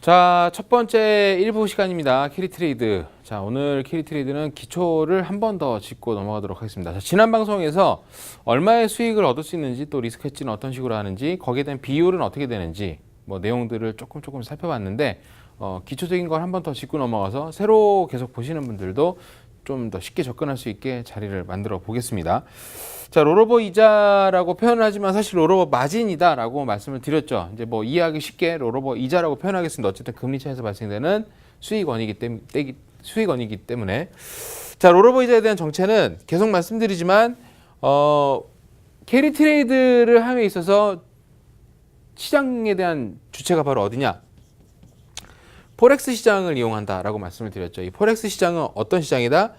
자, 첫 번째 1부 시간입니다. 캐리 트레이드. 자, 오늘 캐리 트레이드는 기초를 한 번 더 짚고 넘어가도록 하겠습니다. 자, 지난 방송에서 얼마의 수익을 얻을 수 있는지, 또 리스크 헤지는 어떤 식으로 하는지, 거기에 대한 비율은 어떻게 되는지, 뭐 내용들을 조금 살펴봤는데, 기초적인 걸 한 번 더 짚고 넘어가서 새로 계속 보시는 분들도 좀 더 쉽게 접근할 수 있게 자리를 만들어 보겠습니다. 자, 롤오버 이자라고 표현을 하지만 사실 롤오버 마진이다라고 말씀을 드렸죠. 이제 뭐 이해하기 쉽게 롤오버 이자라고 표현하겠습니다. 어쨌든 금리 차에서 발생되는 수익원이기 때문에. 자, 롤오버 이자에 대한 정체는 계속 말씀드리지만 캐리 트레이드를 함에 있어서 시장에 대한 주체가 바로 어디냐? 포렉스 시장을 이용한다라고 말씀을 드렸죠. 이 포렉스 시장은 어떤 시장이다?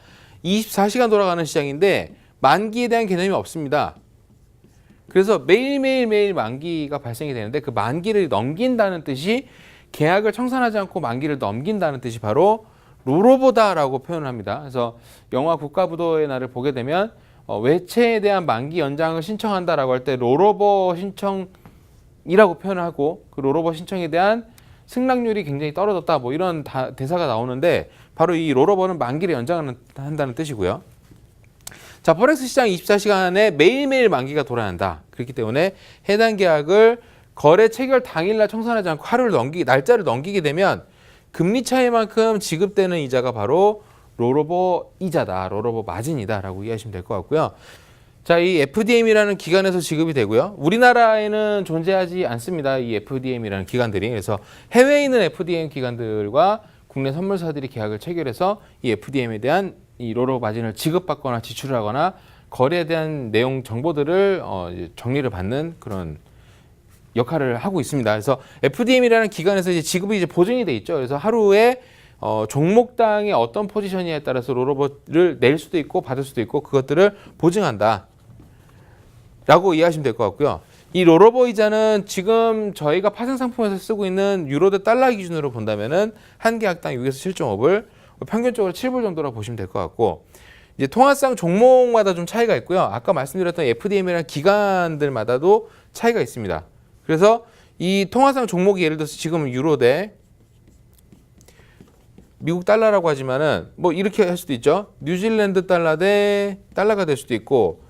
24시간 돌아가는 시장인데 만기에 대한 개념이 없습니다. 그래서 매일 만기가 발생이 되는데 그 만기를 넘긴다는 뜻이 계약을 청산하지 않고 만기를 넘긴다는 뜻이 바로 롤오버다라고 표현을 합니다. 그래서 영화 국가부도의 날을 보게 되면 외채에 대한 만기 연장을 신청한다라고 할 때 롤오버 신청이라고 표현을 하고 그 롤오버 신청에 대한 승낙률이 굉장히 떨어졌다 뭐 이런 대사가 나오는데 바로 이 롤오버는 만기를 연장한다는 뜻이고요. 자, 포렉스 시장 24시간에 매일매일 만기가 돌아야 한다. 그렇기 때문에 해당 계약을 거래 체결 당일날 청산하지 않고 날짜를 넘기게 되면 금리 차이만큼 지급되는 이자가 바로 롤오버 이자다. 롤오버 마진이다라고 이해하시면 될 것 같고요. 자, 이 FDM이라는 기관에서 지급이 되고요. 우리나라에는 존재하지 않습니다. 이 FDM이라는 기관들이. 그래서 해외에 있는 FDM 기관들과 국내 선물사들이 계약을 체결해서 이 FDM에 대한 이 롤오버 마진을 지급받거나 지출을 하거나 거래에 대한 내용 정보들을 정리를 받는 그런 역할을 하고 있습니다. 그래서 FDM이라는 기관에서 이제 지급이 이제 보증이 돼 있죠. 그래서 하루에 종목당의 어떤 포지션이냐에 따라서 롤오버를 낼 수도 있고 받을 수도 있고 그것들을 보증한다. 라고 이해하시면 될 것 같고요. 이 롤오버 이자는 지금 저희가 파생 상품에서 쓰고 있는 유로 대 달러 기준으로 본다면은 한 계약당 6에서 7.5불, 평균적으로 7불 정도라고 보시면 될 것 같고, 이제 통화상 종목마다 좀 차이가 있고요. 아까 말씀드렸던 FDM이라는 기관들마다도 차이가 있습니다. 그래서 이 통화상 종목이 예를 들어서 지금 유로 대 미국 달러라고 하지만은 뭐 이렇게 할 수도 있죠. 뉴질랜드 달러 대 달러가 될 수도 있고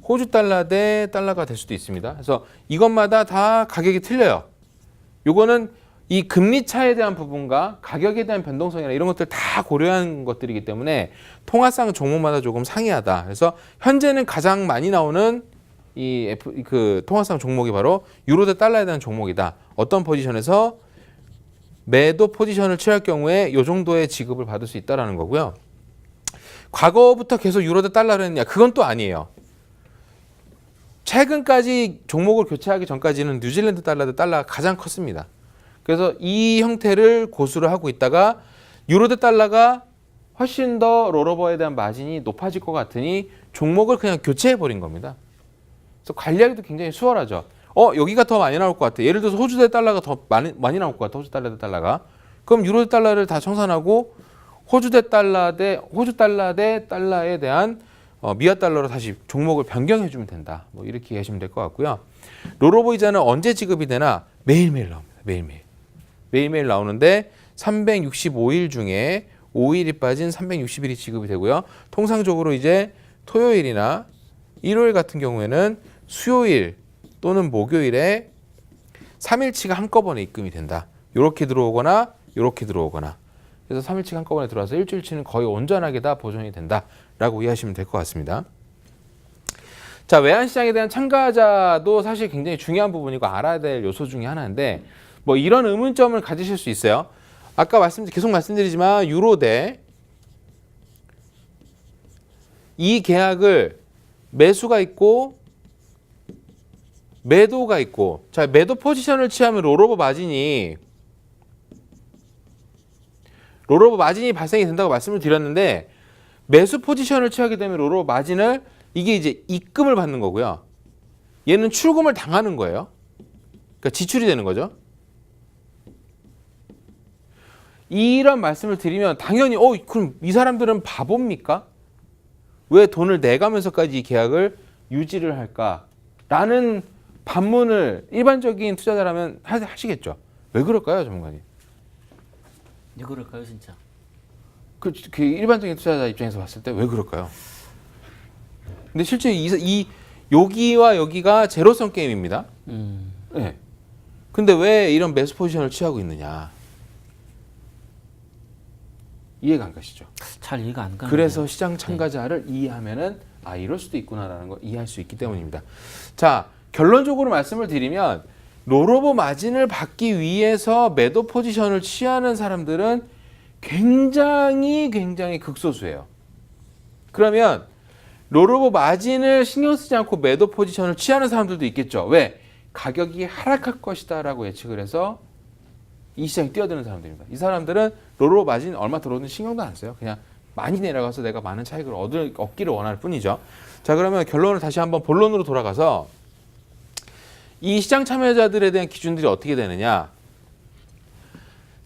호주 달러 대 달러가 될 수도 있습니다. 그래서 이것마다 다 가격이 틀려요. 요거는 이 금리 차에 대한 부분과 가격에 대한 변동성이나 이런 것들 다 고려한 것들이기 때문에 통화상 종목마다 조금 상이하다. 그래서 현재는 가장 많이 나오는 그 통화상 종목이 바로 유로 대 달러에 대한 종목이다. 어떤 포지션에서 매도 포지션을 취할 경우에 이 정도의 지급을 받을 수 있다는 거고요. 과거부터 계속 유로 대 달러를 했냐? 그건 또 아니에요. 최근까지 종목을 교체하기 전까지는 뉴질랜드 달러 대 달러가 가장 컸습니다. 그래서 이 형태를 고수를 하고 있다가 유로 대 달러가 훨씬 더 롤오버에 대한 마진이 높아질 것 같으니 종목을 그냥 교체해버린 겁니다. 그래서 관리하기도 굉장히 수월하죠. 여기가 더 많이 나올 것 같아. 예를 들어서 호주 대 달러가 더 많이 나올 것 같아. 호주 달러 대 달러가. 그럼 유로 대 달러를 다 청산하고 호주 달러 대 달러에 대한 미화 달러로 다시 종목을 변경해 주면 된다. 뭐 이렇게 이해하시면 될 것 같고요. 롤오버 이자는 언제 지급이 되나? 매일매일 나옵니다. 매일매일 나오는데 365일 중에 5일이 빠진 360일이 지급이 되고요. 통상적으로 이제 토요일이나 일요일 같은 경우에는 수요일 또는 목요일에 3일치가 한꺼번에 입금이 된다. 이렇게 들어오거나 이렇게 들어오거나. 그래서 3일치가 한꺼번에 들어와서 일주일치는 거의 온전하게 다 보존이 된다라고 이해하시면 될 것 같습니다. 자, 외환시장에 대한 참가자도 사실 굉장히 중요한 부분이고 알아야 될 요소 중에 하나인데 뭐 이런 의문점을 가지실 수 있어요. 아까 계속 말씀드리지만 유로 대 이 계약을 매수가 있고 매도가 있고, 자, 매도 포지션을 취하면 롤오버 마진이 발생이 된다고 말씀을 드렸는데 매수 포지션을 취하게 되면 롤오버 마진을 이게 이제 입금을 받는 거고요. 얘는 출금을 당하는 거예요. 그러니까 지출이 되는 거죠. 이런 말씀을 드리면 당연히 그럼 이 사람들은 바보입니까? 왜 돈을 내가면서까지 이 계약을 유지를 할까? 라는 반문을 일반적인 투자자라면 하시겠죠. 왜 그럴까요, 전문가님? 왜 그럴까요, 진짜? 그 일반적인 투자자 입장에서 봤을 때 왜 그럴까요? 근데 실제 이 여기와 여기가 제로섬 게임입니다. 네. 근데 왜 이런 매수 포지션을 취하고 있느냐? 이해가 안 가시죠? 잘 이해가 안 가는데요. 그래서 시장 참가자를 이해하면은 이럴 수도 있구나라는 걸 이해할 수 있기 때문입니다. 자, 결론적으로 말씀을 드리면 롤오버 마진을 받기 위해서 매도 포지션을 취하는 사람들은 굉장히 극소수예요. 그러면 롤오버 마진을 신경 쓰지 않고 매도 포지션을 취하는 사람들도 있겠죠. 왜? 가격이 하락할 것이다라고 예측을 해서 이 시장에 뛰어드는 사람들입니다. 이 사람들은 롤오버 마진 얼마 들어오는 신경도 안 써요. 그냥 많이 내려가서 내가 많은 차익을 얻기를 원할 뿐이죠. 자, 그러면 결론을 다시 한번 본론으로 돌아가서 이 시장 참여자들에 대한 기준들이 어떻게 되느냐.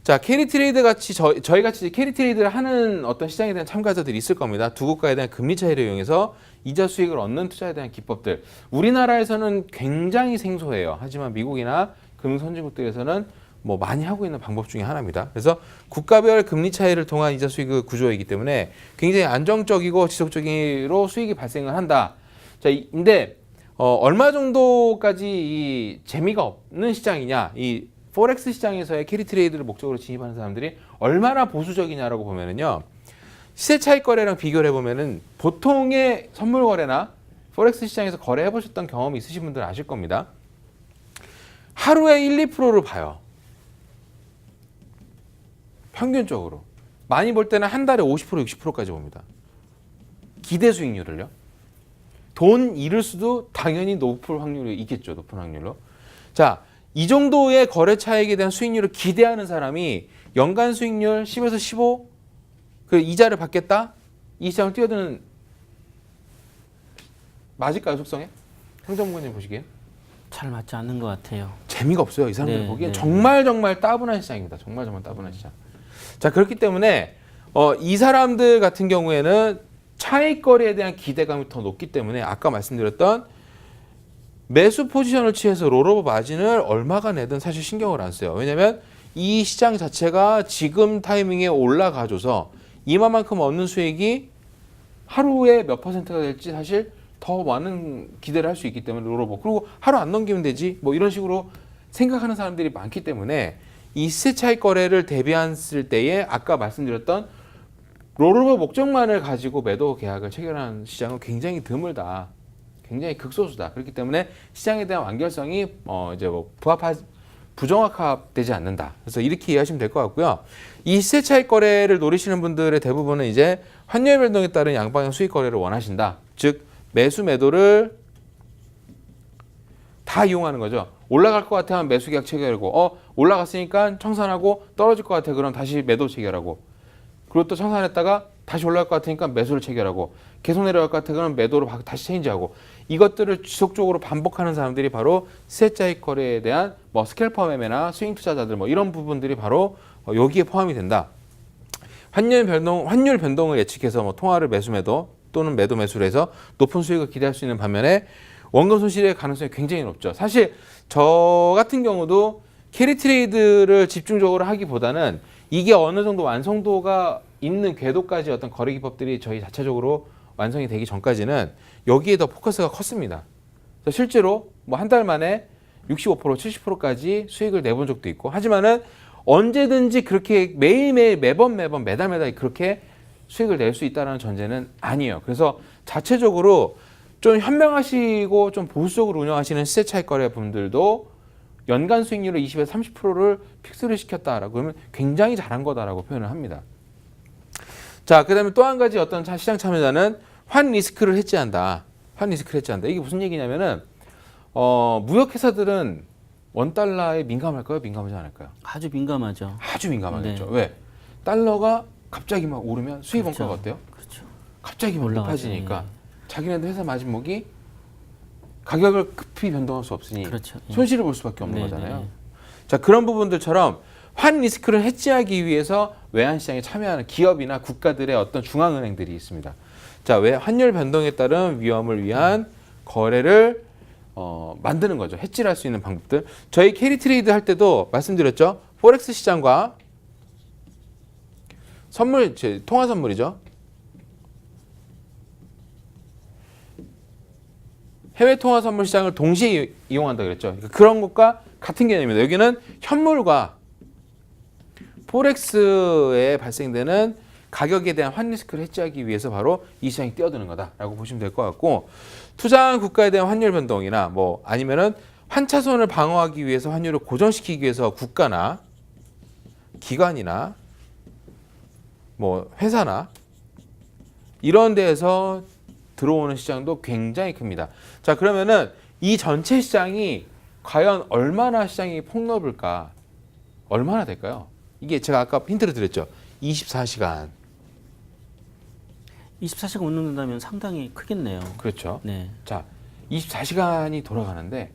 자, 캐리 트레이드 같이 저희 같이 캐리 트레이드를 하는 어떤 시장에 대한 참가자들이 있을 겁니다. 두 국가에 대한 금리 차이를 이용해서 이자 수익을 얻는 투자에 대한 기법들. 우리나라에서는 굉장히 생소해요. 하지만 미국이나 금융 선진국들에서는 뭐 많이 하고 있는 방법 중에 하나입니다. 그래서 국가별 금리 차이를 통한 이자 수익 구조이기 때문에 굉장히 안정적이고 지속적으로 수익이 발생을 한다. 자, 근데 얼마 정도까지 이 재미가 없는 시장이냐? 이 포렉스 시장에서의 캐리 트레이드를 목적으로 진입하는 사람들이 얼마나 보수적이냐라고 보면은요. 시세 차익 거래랑 비교를 해보면은 보통의 선물 거래나 포렉스 시장에서 거래해 보셨던 경험이 있으신 분들은 아실 겁니다. 하루에 1, 2%를 봐요. 평균적으로. 많이 볼 때는 한 달에 50%, 60%까지 봅니다. 기대 수익률을요. 돈 잃을 수도 당연히 높을 확률이 있겠죠. 높은 확률로. 자, 이 정도의 거래 차익에 대한 수익률을 기대하는 사람이 연간 수익률 10에서 15? 그 이자를 받겠다? 이 시장을 뛰어드는 맞을까요, 속성에? 황정무님 보시기엔? 잘 맞지 않는 것 같아요. 재미가 없어요. 이 사람들 네, 보기엔 네. 정말 따분한 시장입니다. 정말 따분한 시장. 자, 그렇기 때문에 이 사람들 같은 경우에는 차익 거래에 대한 기대감이 더 높기 때문에 아까 말씀드렸던 매수 포지션을 취해서 롤오버 마진을 얼마가 내든 사실 신경을 안 써요. 왜냐하면 이 시장 자체가 지금 타이밍에 올라가줘서 이만큼 얻는 수익이 하루에 몇 퍼센트가 될지 사실 더 많은 기대를 할 수 있기 때문에 롤오버. 그리고 하루 안 넘기면 되지 뭐 이런 식으로 생각하는 사람들이 많기 때문에 이 시세 차익 거래를 대비했을 때에 아까 말씀드렸던 롤오버 목적만을 가지고 매도 계약을 체결하는 시장은 굉장히 드물다. 굉장히 극소수다. 그렇기 때문에 시장에 대한 완결성이 이제 뭐 부정확합되지 않는다. 그래서 이렇게 이해하시면 될 것 같고요. 이 시세 차익 거래를 노리시는 분들의 대부분은 이제 환율 변동에 따른 양방향 수익 거래를 원하신다. 즉 매수 매도를 다 이용하는 거죠. 올라갈 것 같으면 매수 계약 체결하고 올라갔으니까 청산하고 떨어질 것 같아 그럼 다시 매도 체결하고 그리고 또 청산했다가 다시 올라갈 것 같으니까 매수를 체결하고 계속 내려갈 것 같아 그러면 매도로 다시 체인지하고 이것들을 지속적으로 반복하는 사람들이 바로 시세 차익 거래에 대한 뭐 스캘퍼 매매나 스윙 투자자들 뭐 이런 부분들이 바로 여기에 포함이 된다. 환율 변동을 예측해서 뭐 통화를 매수 매도 또는 매도 매수를 해서 높은 수익을 기대할 수 있는 반면에 원금 손실의 가능성이 굉장히 높죠. 사실 저 같은 경우도 캐리 트레이드를 집중적으로 하기보다는 이게 어느 정도 완성도가 있는 궤도까지 어떤 거래 기법들이 저희 자체적으로 완성이 되기 전까지는 여기에 더 포커스가 컸습니다. 그래서 실제로 뭐 한 달 만에 65%, 70%까지 수익을 내본 적도 있고 하지만은 언제든지 그렇게 매일매일 매달 그렇게 수익을 낼 수 있다는 전제는 아니에요. 그래서 자체적으로 좀 현명하시고 좀 보수적으로 운영하시는 시세 차익 거래 분들도 연간 수익률을 20에서 30%를 픽스를 시켰다라고 하면 굉장히 잘한 거다라고 표현을 합니다. 자, 그다음에 또 한 가지 어떤 시장 참여자는 환 리스크를 해지한다. 환 리스크를 해지한다. 이게 무슨 얘기냐면은 무역 회사들은 원 달러에 민감할까요? 민감하지 않을까요? 아주 민감하죠. 아주 민감하겠죠. 네. 왜? 달러가 갑자기 막 오르면 수입 그렇죠. 원가가 어때요? 그렇죠. 갑자기 막 올라가죠. 높아지니까 자기네들 회사 마진목이 가격을 급히 변동할 수 없으니 그렇죠. 예. 손실을 볼 수밖에 없는 네, 거잖아요. 네. 자, 그런 부분들처럼 환 리스크를 해지하기 위해서 외환 시장에 참여하는 기업이나 국가들의 어떤 중앙은행들이 있습니다. 자, 환율 변동에 따른 위험을 위한 거래를 만드는 거죠. 해지를 할 수 있는 방법들. 저희 캐리 트레이드 할 때도 말씀드렸죠. 포렉스 시장과 선물, 통화 선물이죠. 해외 통화 선물 시장을 동시에 이용한다 그랬죠. 그러니까 그런 것과 같은 개념입니다. 여기는 현물과 포렉스에 발생되는 가격에 대한 환 리스크를 해지하기 위해서 바로 이 시장이 뛰어드는 거다라고 보시면 될 것 같고, 투자한 국가에 대한 환율 변동이나 뭐 아니면은 환차손을 방어하기 위해서 환율을 고정시키기 위해서 국가나 기관이나 뭐 회사나 이런 데에서 들어오는 시장도 굉장히 큽니다. 자, 그러면은 이 전체 시장이 과연 얼마나 시장이 폭넓을까? 얼마나 될까요? 이게 제가 아까 힌트를 드렸죠. 24시간. 24시간 운영된다면 상당히 크겠네요. 그렇죠. 네. 자, 24시간이 돌아가는데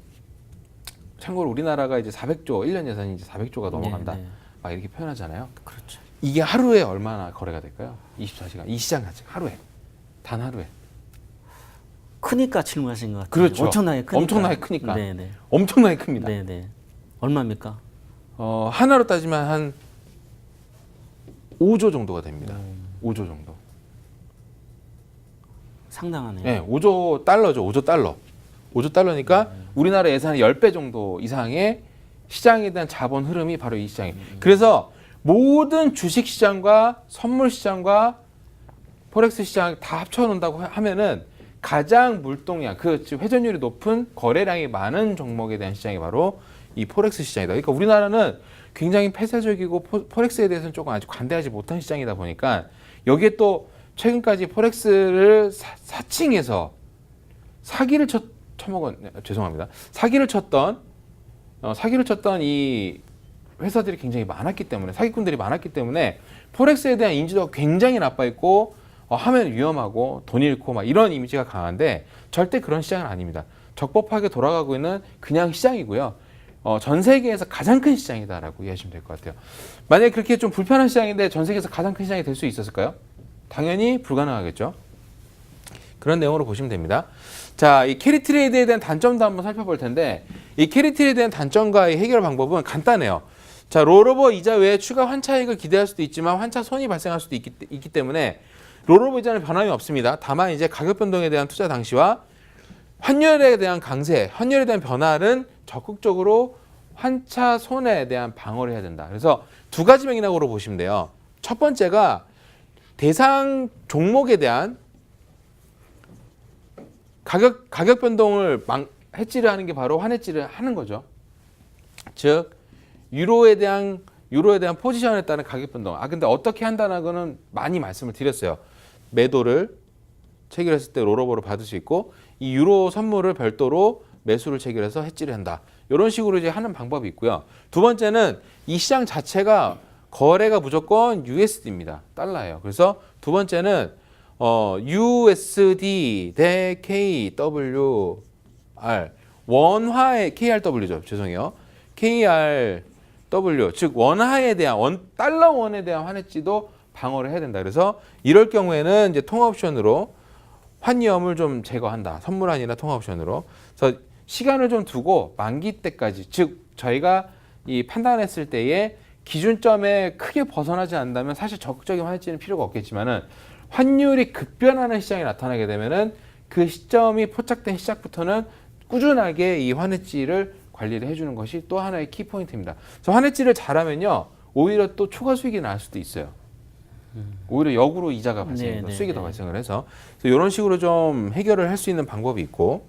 참고로 우리나라가 이제 400조, 1년 예산이 이제 400조가 넘어간다. 네. 막 이렇게 표현하잖아요. 그렇죠. 이게 하루에 얼마나 거래가 될까요? 24시간. 이 시장 자체가 하루에. 단 하루에. 크니까 질문하신 것 같아요. 그렇죠. 엄청나게 크니까. 엄청나게 크니까. 네네. 엄청나게 큽니다. 네네. 얼마입니까? 하나로 따지면 한 5조 정도가 됩니다. 5조 정도. 상당하네요. 네, 5조 달러죠. 5조 달러. 5조 달러니까 우리나라 예산의 10배 정도 이상의 시장에 대한 자본 흐름이 바로 이 시장이에요. 그래서 모든 주식 시장과 선물 시장과 포렉스 시장 다 합쳐놓는다고 하면은 가장 물동량, 회전율이 높은 거래량이 많은 종목에 대한 시장이 바로 이 포렉스 시장이다. 그러니까 우리나라는 굉장히 폐쇄적이고 포렉스에 대해서는 조금 아직 관대하지 못한 시장이다 보니까 여기에 또 최근까지 포렉스를 사칭해서 사기를 쳤던 이 회사들이 굉장히 많았기 때문에, 사기꾼들이 많았기 때문에 포렉스에 대한 인지도가 굉장히 나빠 있고 하면 위험하고 돈 잃고 막 이런 이미지가 강한데 절대 그런 시장은 아닙니다. 적법하게 돌아가고 있는 그냥 시장이고요. 전 세계에서 가장 큰 시장이다라고 이해하시면 될 것 같아요. 만약에 그렇게 좀 불편한 시장인데 전 세계에서 가장 큰 시장이 될 수 있었을까요? 당연히 불가능하겠죠. 그런 내용으로 보시면 됩니다. 자, 이 캐리 트레이드에 대한 단점도 한번 살펴볼 텐데 이 캐리 트레이드에 대한 단점과의 해결 방법은 간단해요. 자, 롤오버 이자 외에 추가 환차익을 기대할 수도 있지만 환차 손이 발생할 수도 있기 때문에 롤오버 이자는 변함이 없습니다. 다만 이제 가격 변동에 대한 투자 당시와 환율에 대한 강세, 환율에 대한 변화는 적극적으로 환차 손에 대한 방어를 해야 된다. 그래서 두 가지 맥락으로 보시면 돼요. 첫 번째가 대상 종목에 대한 가격 변동을 해지를 하는 게 바로 환해지를 하는 거죠. 즉 유로에 대한 포지션에 따른 가격 변동. 근데 어떻게 한다는 거는 많이 말씀을 드렸어요. 매도를 체결했을 때 롤오버를 받을 수 있고 이 유로 선물을 별도로 매수를 체결해서 해지를 한다. 이런 식으로 이제 하는 방법이 있고요. 두 번째는 이 시장 자체가 거래가 무조건 USD입니다. 달러예요. 그래서 두 번째는 USD 대 KWR 원화의 KRW죠. 죄송해요. KRW 즉 원화에 대한 달러 원에 대한 환해지도 방어를 해야 된다. 그래서 이럴 경우에는 이제 통화 옵션으로 환위험을 좀 제거한다. 선물 아니라 통화 옵션으로. 그래서 시간을 좀 두고 만기 때까지 즉 저희가 이 판단했을 때에 기준점에 크게 벗어나지 않는다면 사실 적극적인 환해지는 필요가 없겠지만은 환율이 급변하는 시장이 나타나게 되면은 그 시점이 포착된 시작부터는 꾸준하게 이 환해지를 관리를 해주는 것이 또 하나의 키포인트입니다. 그래서 환해지를 잘하면요 오히려 또 초과 수익이 날 수도 있어요. 오히려 역으로 이자가 발생해서 수익이 더 발생을 해서 그래서 이런 식으로 좀 해결을 할 수 있는 방법이 있고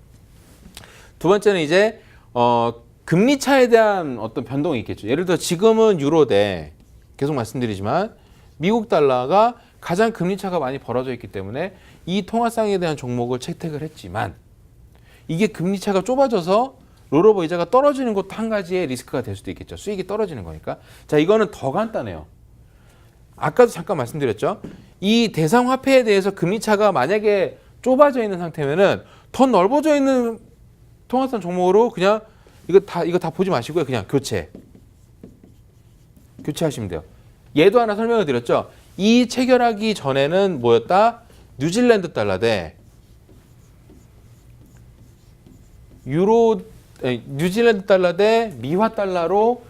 두 번째는 이제 금리 차에 대한 어떤 변동이 있겠죠. 예를 들어 지금은 유로 대 계속 말씀드리지만 미국 달러가 가장 금리 차가 많이 벌어져 있기 때문에 이 통화상에 대한 종목을 채택을 했지만 이게 금리 차가 좁아져서 롤오버 이자가 떨어지는 것도 한 가지의 리스크가 될 수도 있겠죠. 수익이 떨어지는 거니까. 자, 이거는 더 간단해요. 아까도 잠깐 말씀드렸죠. 이 대상 화폐에 대해서 금리 차가 만약에 좁아져 있는 상태면은 더 넓어져 있는 통화상 종목으로 그냥 이거 다 보지 마시고요. 그냥 교체하시면 돼요. 얘도 하나 설명을 드렸죠. 이 체결하기 전에는 뭐였다? 뉴질랜드 달러 대 뉴질랜드 달러 대 미화 달러로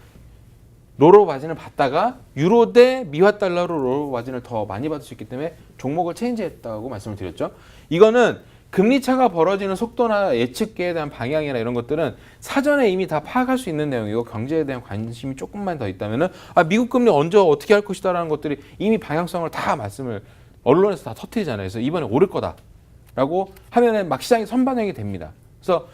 로로 마진을 받다가 유로 대 미화 달러로 로로 마진을 더 많이 받을 수 있기 때문에 종목을 체인지했다고 말씀을 드렸죠. 이거는 금리 차가 벌어지는 속도나 예측계에 대한 방향이나 이런 것들은 사전에 이미 다 파악할 수 있는 내용이고 경제에 대한 관심이 조금만 더 있다면은 미국 금리 언제 어떻게 할 것이다라는 것들이 이미 방향성을 다 말씀을 언론에서 다 터뜨리잖아요. 그래서 이번에 오를 거다라고 하면은 막 시장이 선반영이 됩니다. 그래서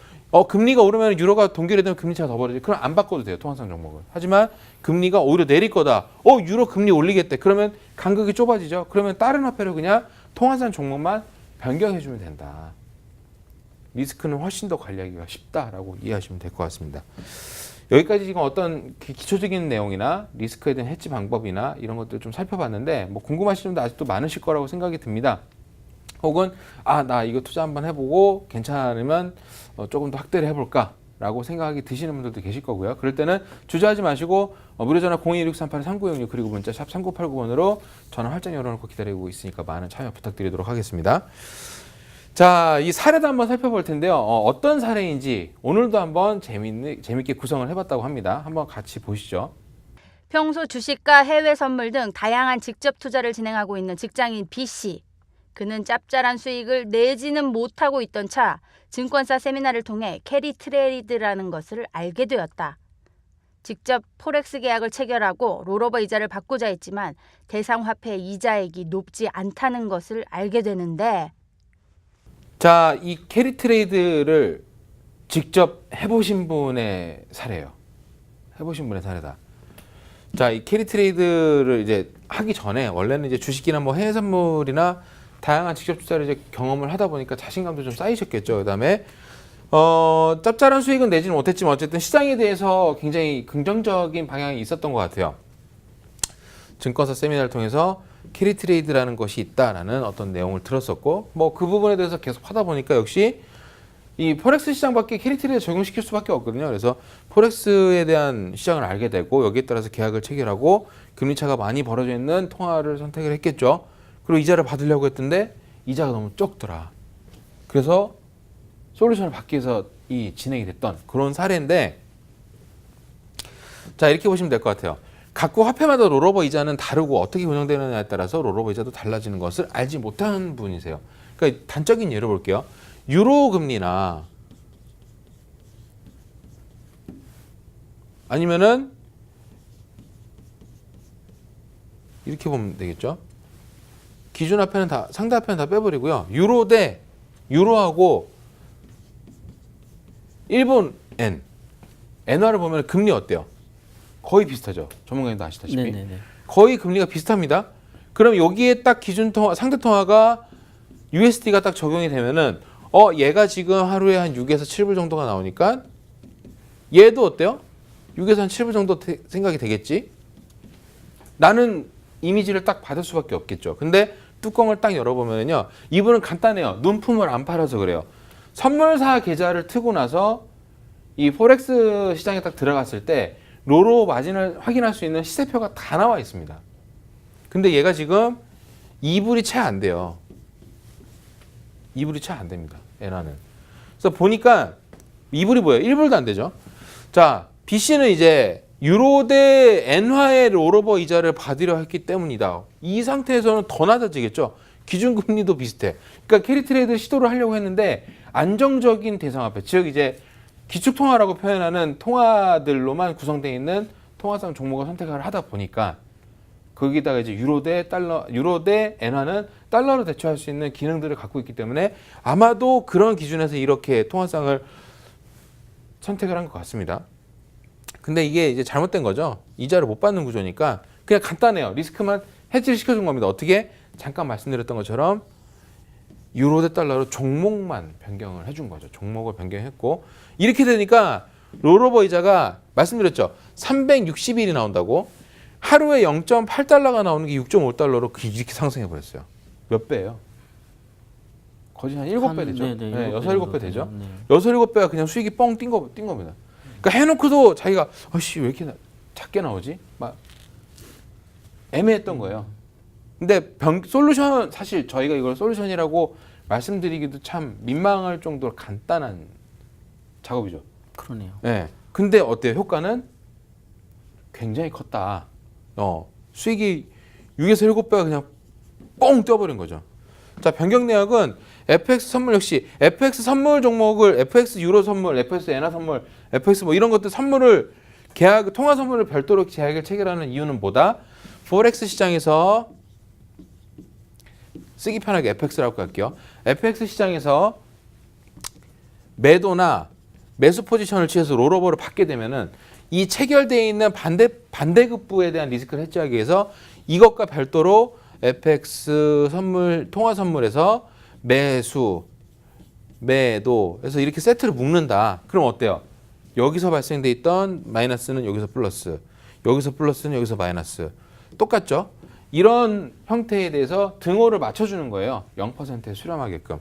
금리가 오르면 유로가 동결이 되면 금리 차가 더 벌어지죠. 그럼 안 바꿔도 돼요. 통화상 종목을. 하지만 금리가 오히려 내릴 거다. 유로 금리 올리겠대. 그러면 간극이 좁아지죠. 그러면 다른 화폐를 그냥 통화상 종목만 변경해 주면 된다. 리스크는 훨씬 더 관리하기가 쉽다라고 이해하시면 될 것 같습니다. 여기까지 지금 어떤 기초적인 내용이나 리스크에 대한 해지 방법이나 이런 것들을 좀 살펴봤는데 뭐 궁금하신 분도 아직도 많으실 거라고 생각이 듭니다. 혹은 나 이거 투자 한번 해보고 괜찮으면 조금 더 확대를 해볼까 라고 생각이 드시는 분들도 계실 거고요. 그럴 때는 주저하지 마시고 무료전화 0216383966 그리고 문자 샵 3989번으로 전화 활짝 열어놓고 기다리고 있으니까 많은 참여 부탁드리도록 하겠습니다. 자, 이 사례도 한번 살펴볼 텐데요. 어떤 사례인지 오늘도 한번 재밌게 구성을 해봤다고 합니다. 한번 같이 보시죠. 평소 주식과 해외 선물 등 다양한 직접 투자를 진행하고 있는 직장인 B씨. 그는 짭짤한 수익을 내지는 못하고 있던 차 증권사 세미나를 통해 캐리 트레이드라는 것을 알게 되었다. 직접 포렉스 계약을 체결하고 롤오버 이자를 받고자 했지만 대상 화폐 이자액이 높지 않다는 것을 알게 되는데 자, 이 캐리 트레이드를 직접 해보신 분의 사례예요. 해보신 분의 사례다. 자, 이 캐리 트레이드를 이제 하기 전에 원래는 이제 주식이나 뭐 해외 선물이나 다양한 직접 투자를 이제 경험을 하다 보니까 자신감도 좀 쌓이셨겠죠. 그다음에 짭짤한 수익은 내지는 못했지만 어쨌든 시장에 대해서 굉장히 긍정적인 방향이 있었던 것 같아요. 증권사 세미나를 통해서 캐리 트레이드라는 것이 있다라는 어떤 내용을 들었었고 뭐 그 부분에 대해서 계속 하다 보니까 역시 이 포렉스 시장밖에 캐리 트레이드 적용시킬 수밖에 없거든요. 그래서 포렉스에 대한 시장을 알게 되고 여기에 따라서 계약을 체결하고 금리 차가 많이 벌어져 있는 통화를 선택을 했겠죠. 그리고 이자를 받으려고 했던데 이자가 너무 적더라. 그래서 솔루션을 받기 위해서 이 진행이 됐던 그런 사례인데 자, 이렇게 보시면 될 것 같아요. 각국 화폐마다 롤오버 이자는 다르고 어떻게 운영되느냐에 따라서 롤오버 이자도 달라지는 것을 알지 못하는 분이세요. 그러니까 단적인 예를 볼게요. 유로 금리나 아니면은 이렇게 보면 되겠죠. 기준 화폐는 다 상대 화폐는 다 빼버리고요. 유로 대 유로하고 일본 엔화를 보면 금리 어때요? 거의 비슷하죠. 전문가님도 아시다시피. 네네네. 거의 금리가 비슷합니다. 그럼 여기에 딱 기준 통화, 상대 통화가 USD가 딱 적용이 되면은 얘가 지금 하루에 한 6에서 7불 정도가 나오니까 얘도 어때요? 6에서 한 7불 정도 생각이 되겠지? 나는 이미지를 딱 받을 수밖에 없겠죠. 근데 뚜껑을 딱 열어보면요. 이분은 간단해요. 눈품을 안 팔아서 그래요. 선물사 계좌를 트고 나서 이 포렉스 시장에 딱 들어갔을 때 로로 마진을 확인할 수 있는 시세표가 다 나와 있습니다. 근데 얘가 지금 2불이 채 안 돼요. 2불이 채 안 됩니다. 엔화는. 그래서 보니까 2불이 뭐예요? 1불도 안 되죠. 자, B씨는 이제 유로 대 엔화의 롤오버 이자를 받으려 했기 때문이다. 이 상태에서는 더 낮아지겠죠. 기준금리도 비슷해. 그러니까 캐리 트레이드 시도를 하려고 했는데 안정적인 대상화폐, 즉 이제 기축통화라고 표현하는 통화들로만 구성되어 있는 통화상 종목을 선택을 하다 보니까 거기다가 이제 유로 대 엔화는 달러로 대처할 수 있는 기능들을 갖고 있기 때문에 아마도 그런 기준에서 이렇게 통화상을 선택을 한 것 같습니다. 근데 이게 이제 잘못된 거죠. 이자를 못 받는 구조니까 그냥 간단해요. 리스크만 해지를 시켜준 겁니다. 어떻게? 잠깐 말씀드렸던 것처럼 유로 대 달러로 종목만 변경을 해준 거죠. 종목을 변경했고 이렇게 되니까 롤오버 이자가 말씀드렸죠. 360일이 나온다고 하루에 0.8달러가 나오는 게 6.5달러로 이렇게 상승해 버렸어요. 몇 배예요? 거의 한 7배 되죠. 네, 6, 7배 되죠. 네. 6, 7배가 그냥 수익이 뻥 뛴 겁니다. 그러니까 해놓고도 자기가 왜 이렇게 작게 나오지? 막 애매했던 거예요. 근데 솔루션 사실 저희가 이걸 솔루션이라고 말씀드리기도 참 민망할 정도로 간단한 작업이죠. 그러네요. 네. 근데 어때요? 효과는 굉장히 컸다. 수익이 6에서 7배가 그냥 뻥 뛰어버린 거죠. 자, 변경 내역은 FX 선물 역시 FX 선물 종목을 FX 유로 선물, FX 엔화 선물, FX 뭐 이런 것들 선물을 계약 통화 선물을 별도로 계약을 체결하는 이유는 뭐다? 포렉스 시장에서 쓰기 편하게 FX라고 할게요. FX 시장에서 매도나 매수 포지션을 취해서 롤오버를 받게 되면은 이 체결되어 있는 반대급부에 대한 리스크를 해지하기 위해서 이것과 별도로 FX 선물 통화 선물에서 매수, 매도 해서 이렇게 세트를 묶는다. 그럼 어때요? 여기서 발생돼 있던 마이너스는 여기서 플러스, 여기서 플러스는 여기서 마이너스. 똑같죠? 이런 형태에 대해서 등호를 맞춰주는 거예요. 0%에 수렴하게끔.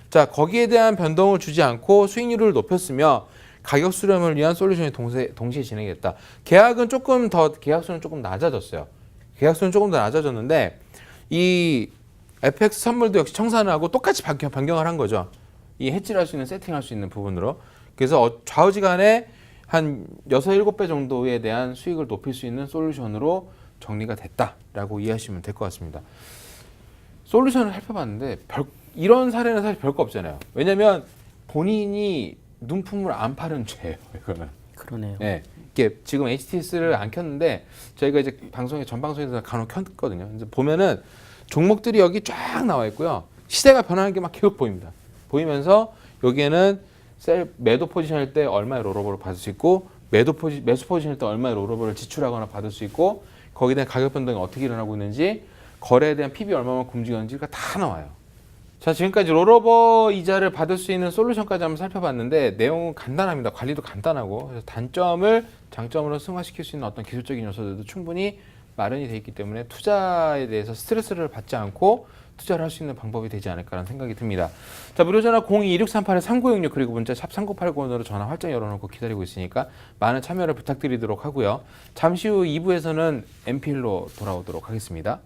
자, 거기에 대한 변동을 주지 않고 수익률을 높였으며 가격 수렴을 위한 솔루션이 동시에 진행됐다. 계약수는 조금 낮아졌어요. 계약수는 조금 더 낮아졌는데 이 FX 선물도 역시 청산하고 똑같이 변경을 한 거죠. 이 해지를 할 수 있는 세팅할 수 있는 부분으로. 그래서 좌우지간에 한 6, 7배 정도에 대한 수익을 높일 수 있는 솔루션으로 정리가 됐다라고 이해하시면 될 것 같습니다. 솔루션을 살펴봤는데 이런 사례는 사실 별거 없잖아요. 왜냐하면 본인이 눈품을 안 파는 죄예요. 이거는. 그러네요. 네, 이게 지금 HTS를 안 켰는데 저희가 이제 전 방송에서 간혹 켰거든요. 그래서 보면은 종목들이 여기 쫙 나와 있고요. 시세가 변하는 게 막 계속 보입니다. 보이면서 여기에는 매도 포지션일 때 얼마의 롤오버를 받을 수 있고 매수 포지션일 때 얼마의 롤오버를 지출하거나 받을 수 있고 거기에 대한 가격 변동이 어떻게 일어나고 있는지 거래에 대한 PB 얼마만큼 움직였는지가 다 나와요. 자, 지금까지 롤오버 이자를 받을 수 있는 솔루션까지 한번 살펴봤는데 내용은 간단합니다. 관리도 간단하고 그래서 장점으로 승화시킬 수 있는 어떤 기술적인 요소들도 충분히 마련이 되어 있기 때문에 투자에 대해서 스트레스를 받지 않고 투자를 할 수 있는 방법이 되지 않을까라는 생각이 듭니다. 자, 무료전화 02-2638-3966 그리고 문자 샵 3989번으로 전화 활짝 열어놓고 기다리고 있으니까 많은 참여를 부탁드리도록 하고요. 잠시 후 2부에서는 MPL로 돌아오도록 하겠습니다.